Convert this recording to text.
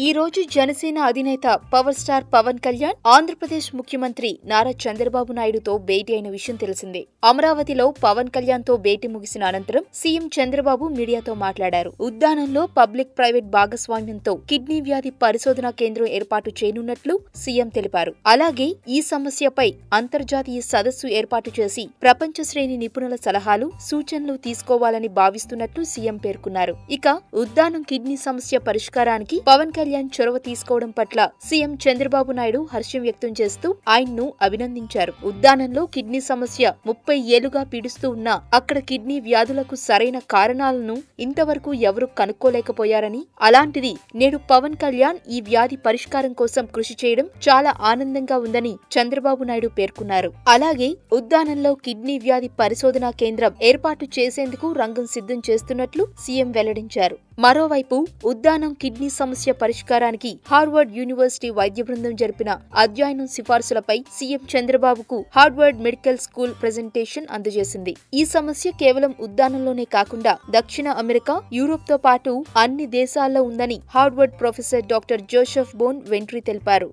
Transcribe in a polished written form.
ఈ రోజు జనసేన అధినేత పవర్ స్టార్ పవన్ కళ్యాణ్ ఆంధ్రప్రదేశ్ ముఖ్యమంత్రి నారా చంద్రబాబు నాయుడుతో భేటీ అయిన విషయం తెలిసిందే. అమరావతిలో పవన్ కళ్యాణ్ తో భేటీ ముగిసిన అనంతరం సీఎం చంద్రబాబు మీడియాతో మాట్లాడారు. ఉద్దానంలో పబ్లిక్ ప్రైవేట్ భాగస్వామ్యంతో కిడ్నీ వ్యాధి పరిశోధనా కేంద్రం ఏర్పాటు చేయనున్నట్లు సీఎం తెలిపారు. అలాగే ఈ సమస్యపై అంతర్జాతీయ సదస్సు ఏర్పాటు చేసి ప్రపంచ శ్రేణి నిపుణుల సలహాలు సూచనలు తీసుకోవాలని భావిస్తున్నట్లు సీఎం పేర్కొన్నారు. ఇక ఉద్దానం కిడ్నీ సమస్య పరిష్కారానికి పవన్ కళ్యాణ్ చొరవ తీసుకోవడం పట్ల సీఎం చంద్రబాబు నాయుడు హర్షం వ్యక్తం చేస్తూ ఆయన్ను అభినందించారు. ఉద్దానంలో కిడ్నీ సమస్య 30 ఏళ్లుగా పీడిస్తూ ఉన్నా అక్కడ కిడ్నీ వ్యాధులకు సరైన కారణాలను ఇంతవరకు ఎవరూ కనుక్కోలేకపోయారని, అలాంటిది నేడు పవన్ కళ్యాణ్ ఈ వ్యాధి పరిష్కారం కోసం కృషి చేయడం చాలా ఆనందంగా ఉందని చంద్రబాబు నాయుడు పేర్కొన్నారు. అలాగే ఉద్దానంలో కిడ్నీ వ్యాధి పరిశోధనా కేంద్రం ఏర్పాటు చేసేందుకు రంగం సిద్ధం చేస్తున్నట్లు సీఎం వెల్లడించారు. మరోవైపు ఉద్దానం కిడ్నీ సమస్య పరిష్కారానికి హార్వర్డ్ యూనివర్సిటీ వైద్య బృందం జరిపిన అధ్యయనం సిఫార్సులపై సీఎం చంద్రబాబుకు హార్వర్డ్ మెడికల్ స్కూల్ ప్రెజెంటేషన్ అందజేసింది. ఈ సమస్య కేవలం ఉద్దానంలోనే కాకుండా దక్షిణ అమెరికా, యూరోప్ తో పాటు అన్ని దేశాల్లో ఉందని Harvard professor doctor Joseph Bonventre తెలిపారు.